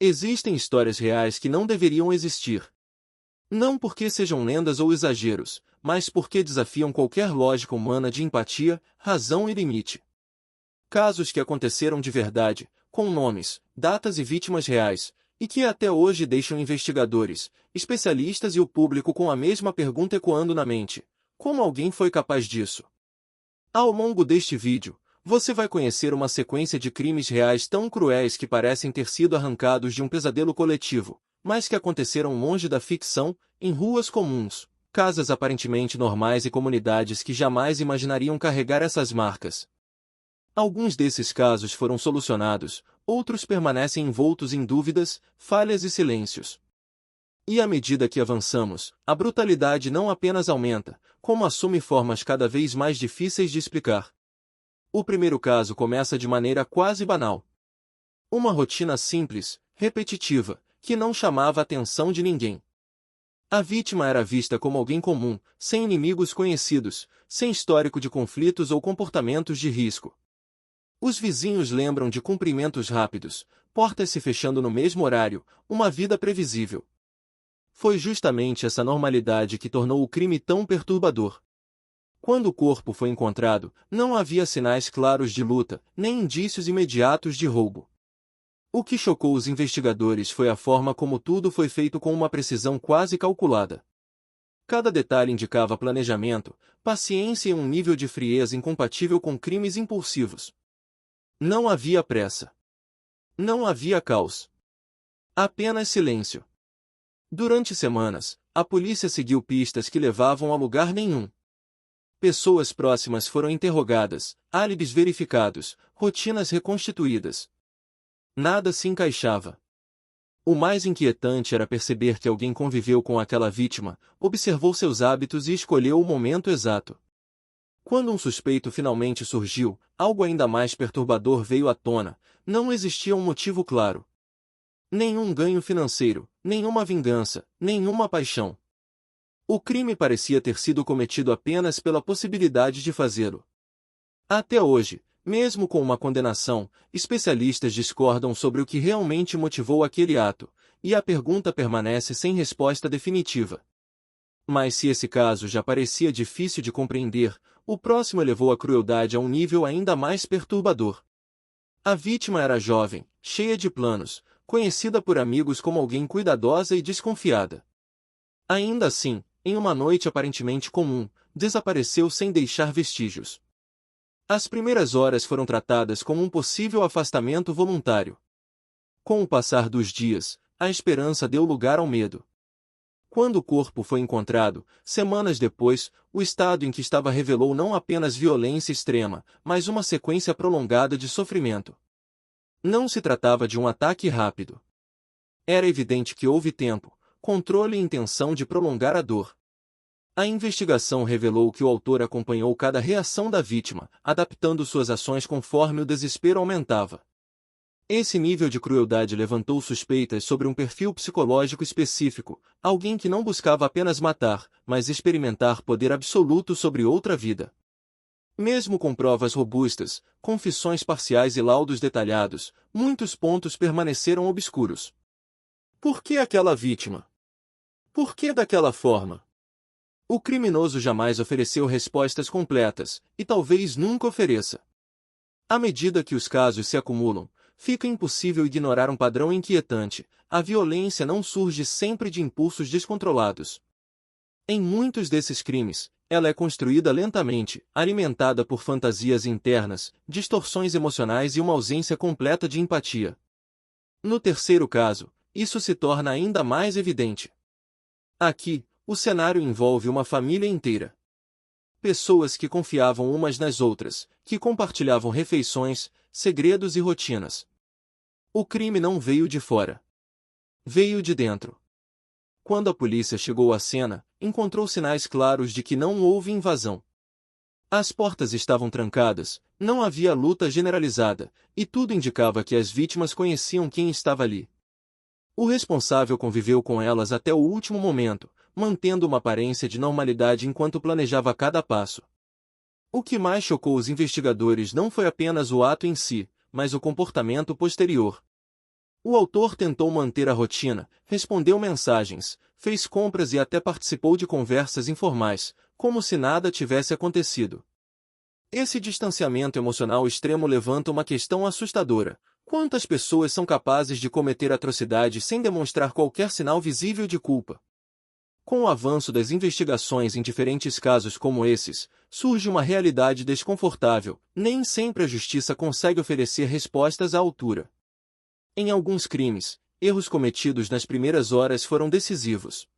Existem histórias reais que não deveriam existir. Não porque sejam lendas ou exageros, mas porque desafiam qualquer lógica humana de empatia, razão e limite. Casos que aconteceram de verdade, com nomes, datas e vítimas reais, e que até hoje deixam investigadores, especialistas e o público com a mesma pergunta ecoando na mente: como alguém foi capaz disso? Ao longo deste vídeo, você vai conhecer uma sequência de crimes reais tão cruéis que parecem ter sido arrancados de um pesadelo coletivo, mas que aconteceram longe da ficção, em ruas comuns, casas aparentemente normais e comunidades que jamais imaginariam carregar essas marcas. Alguns desses casos foram solucionados, outros permanecem envoltos em dúvidas, falhas e silêncios. E à medida que avançamos, a brutalidade não apenas aumenta, como assume formas cada vez mais difíceis de explicar. O primeiro caso começa de maneira quase banal. Uma rotina simples, repetitiva, que não chamava a atenção de ninguém. A vítima era vista como alguém comum, sem inimigos conhecidos, sem histórico de conflitos ou comportamentos de risco. Os vizinhos lembram de cumprimentos rápidos, portas se fechando no mesmo horário, uma vida previsível. Foi justamente essa normalidade que tornou o crime tão perturbador. Quando o corpo foi encontrado, não havia sinais claros de luta, nem indícios imediatos de roubo. O que chocou os investigadores foi a forma como tudo foi feito com uma precisão quase calculada. Cada detalhe indicava planejamento, paciência e um nível de frieza incompatível com crimes impulsivos. Não havia pressa. Não havia caos. Apenas silêncio. Durante semanas, a polícia seguiu pistas que levavam a lugar nenhum. Pessoas próximas foram interrogadas, álibis verificados, rotinas reconstituídas. Nada se encaixava. O mais inquietante era perceber que alguém conviveu com aquela vítima, observou seus hábitos e escolheu o momento exato. Quando um suspeito finalmente surgiu, algo ainda mais perturbador veio à tona: não existia um motivo claro. Nenhum ganho financeiro, nenhuma vingança, nenhuma paixão. O crime parecia ter sido cometido apenas pela possibilidade de fazê-lo. Até hoje, mesmo com uma condenação, especialistas discordam sobre o que realmente motivou aquele ato, e a pergunta permanece sem resposta definitiva. Mas se esse caso já parecia difícil de compreender, o próximo elevou a crueldade a um nível ainda mais perturbador. A vítima era jovem, cheia de planos, conhecida por amigos como alguém cuidadosa e desconfiada. Ainda assim, em uma noite aparentemente comum, desapareceu sem deixar vestígios. As primeiras horas foram tratadas como um possível afastamento voluntário. Com o passar dos dias, a esperança deu lugar ao medo. Quando o corpo foi encontrado, semanas depois, o estado em que estava revelou não apenas violência extrema, mas uma sequência prolongada de sofrimento. Não se tratava de um ataque rápido. Era evidente que houve tempo, controle e intenção de prolongar a dor. A investigação revelou que o autor acompanhou cada reação da vítima, adaptando suas ações conforme o desespero aumentava. Esse nível de crueldade levantou suspeitas sobre um perfil psicológico específico, alguém que não buscava apenas matar, mas experimentar poder absoluto sobre outra vida. Mesmo com provas robustas, confissões parciais e laudos detalhados, muitos pontos permaneceram obscuros. Por que aquela vítima? Por que daquela forma? O criminoso jamais ofereceu respostas completas, e talvez nunca ofereça. À medida que os casos se acumulam, fica impossível ignorar um padrão inquietante: a violência não surge sempre de impulsos descontrolados. Em muitos desses crimes, ela é construída lentamente, alimentada por fantasias internas, distorções emocionais e uma ausência completa de empatia. No terceiro caso, isso se torna ainda mais evidente. Aqui, o cenário envolve uma família inteira. Pessoas que confiavam umas nas outras, que compartilhavam refeições, segredos e rotinas. O crime não veio de fora. Veio de dentro. Quando a polícia chegou à cena, encontrou sinais claros de que não houve invasão. As portas estavam trancadas, não havia luta generalizada, e tudo indicava que as vítimas conheciam quem estava ali. O responsável conviveu com elas até o último momento, mantendo uma aparência de normalidade enquanto planejava cada passo. O que mais chocou os investigadores não foi apenas o ato em si, mas o comportamento posterior. O autor tentou manter a rotina, respondeu mensagens, fez compras e até participou de conversas informais, como se nada tivesse acontecido. Esse distanciamento emocional extremo levanta uma questão assustadora. Quantas pessoas são capazes de cometer atrocidades sem demonstrar qualquer sinal visível de culpa? Com o avanço das investigações em diferentes casos como esses, surge uma realidade desconfortável. Nem sempre a justiça consegue oferecer respostas à altura. Em alguns crimes, erros cometidos nas primeiras horas foram decisivos.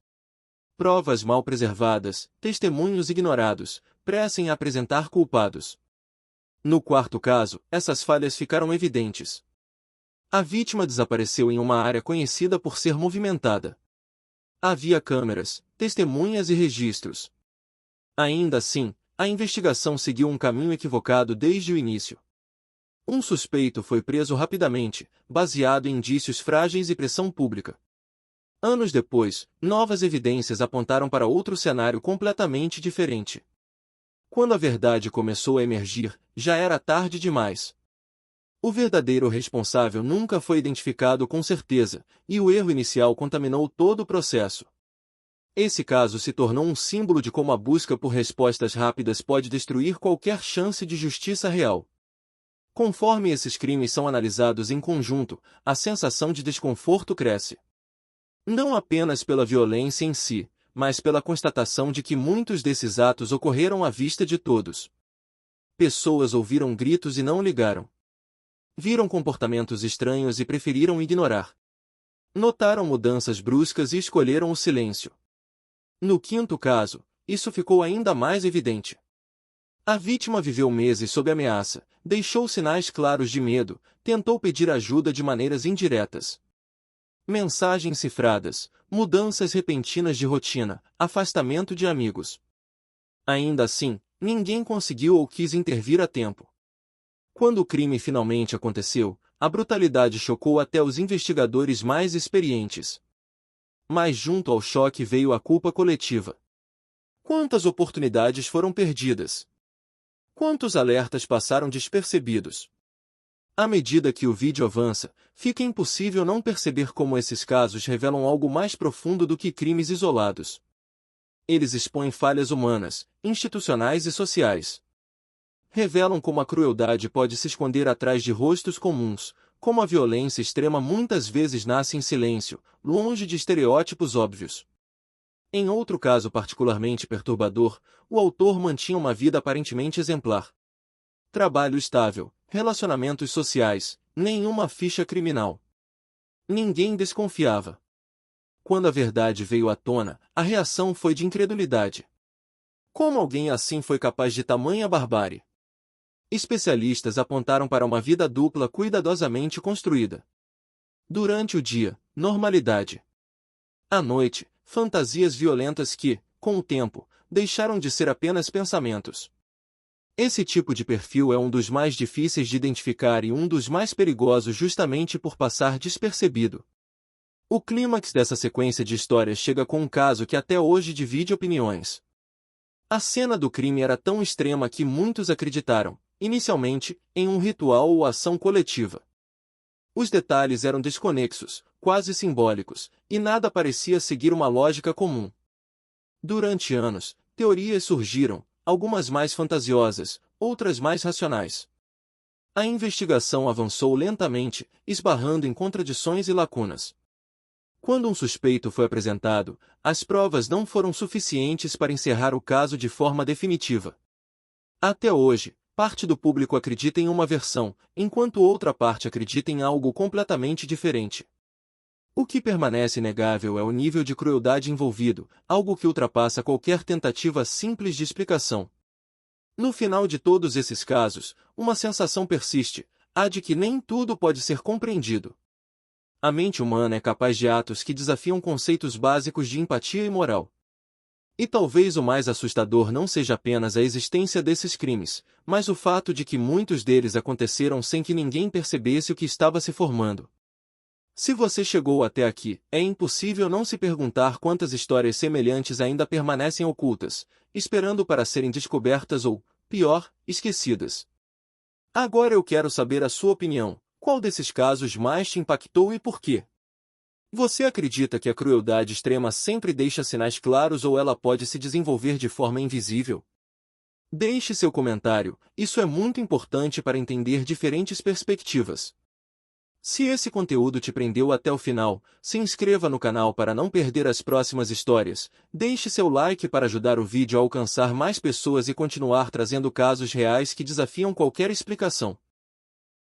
Provas mal preservadas, testemunhos ignorados, pressa em apresentar culpados. No quarto caso, essas falhas ficaram evidentes. A vítima desapareceu em uma área conhecida por ser movimentada. Havia câmeras, testemunhas e registros. Ainda assim, a investigação seguiu um caminho equivocado desde o início. Um suspeito foi preso rapidamente, baseado em indícios frágeis e pressão pública. Anos depois, novas evidências apontaram para outro cenário completamente diferente. Quando a verdade começou a emergir, já era tarde demais. O verdadeiro responsável nunca foi identificado com certeza, e o erro inicial contaminou todo o processo. Esse caso se tornou um símbolo de como a busca por respostas rápidas pode destruir qualquer chance de justiça real. Conforme esses crimes são analisados em conjunto, a sensação de desconforto cresce. Não apenas pela violência em si, mas pela constatação de que muitos desses atos ocorreram à vista de todos. Pessoas ouviram gritos e não ligaram. Viram comportamentos estranhos e preferiram ignorar. Notaram mudanças bruscas e escolheram o silêncio. No quinto caso, isso ficou ainda mais evidente. A vítima viveu meses sob ameaça, deixou sinais claros de medo, tentou pedir ajuda de maneiras indiretas. Mensagens cifradas, mudanças repentinas de rotina, afastamento de amigos. Ainda assim, ninguém conseguiu ou quis intervir a tempo. Quando o crime finalmente aconteceu, a brutalidade chocou até os investigadores mais experientes. Mas junto ao choque veio a culpa coletiva. Quantas oportunidades foram perdidas? Quantos alertas passaram despercebidos? À medida que o vídeo avança, fica impossível não perceber como esses casos revelam algo mais profundo do que crimes isolados. Eles expõem falhas humanas, institucionais e sociais. Revelam como a crueldade pode se esconder atrás de rostos comuns, como a violência extrema muitas vezes nasce em silêncio, longe de estereótipos óbvios. Em outro caso particularmente perturbador, o autor mantinha uma vida aparentemente exemplar. Trabalho estável, relacionamentos sociais, nenhuma ficha criminal. Ninguém desconfiava. Quando a verdade veio à tona, a reação foi de incredulidade. Como alguém assim foi capaz de tamanha barbárie? Especialistas apontaram para uma vida dupla cuidadosamente construída. Durante o dia, normalidade. À noite, fantasias violentas que, com o tempo, deixaram de ser apenas pensamentos. Esse tipo de perfil é um dos mais difíceis de identificar e um dos mais perigosos justamente por passar despercebido. O clímax dessa sequência de histórias chega com um caso que até hoje divide opiniões. A cena do crime era tão extrema que muitos acreditaram, inicialmente, em um ritual ou ação coletiva. Os detalhes eram desconexos, quase simbólicos, e nada parecia seguir uma lógica comum. Durante anos, teorias surgiram, algumas mais fantasiosas, outras mais racionais. A investigação avançou lentamente, esbarrando em contradições e lacunas. Quando um suspeito foi apresentado, as provas não foram suficientes para encerrar o caso de forma definitiva. Até hoje, parte do público acredita em uma versão, enquanto outra parte acredita em algo completamente diferente. O que permanece inegável é o nível de crueldade envolvido, algo que ultrapassa qualquer tentativa simples de explicação. No final de todos esses casos, uma sensação persiste, a de que nem tudo pode ser compreendido. A mente humana é capaz de atos que desafiam conceitos básicos de empatia e moral. E talvez o mais assustador não seja apenas a existência desses crimes, mas o fato de que muitos deles aconteceram sem que ninguém percebesse o que estava se formando. Se você chegou até aqui, é impossível não se perguntar quantas histórias semelhantes ainda permanecem ocultas, esperando para serem descobertas ou, pior, esquecidas. Agora eu quero saber a sua opinião. Qual desses casos mais te impactou e por quê? Você acredita que a crueldade extrema sempre deixa sinais claros ou ela pode se desenvolver de forma invisível? Deixe seu comentário, isso é muito importante para entender diferentes perspectivas. Se esse conteúdo te prendeu até o final, se inscreva no canal para não perder as próximas histórias, deixe seu like para ajudar o vídeo a alcançar mais pessoas e continuar trazendo casos reais que desafiam qualquer explicação.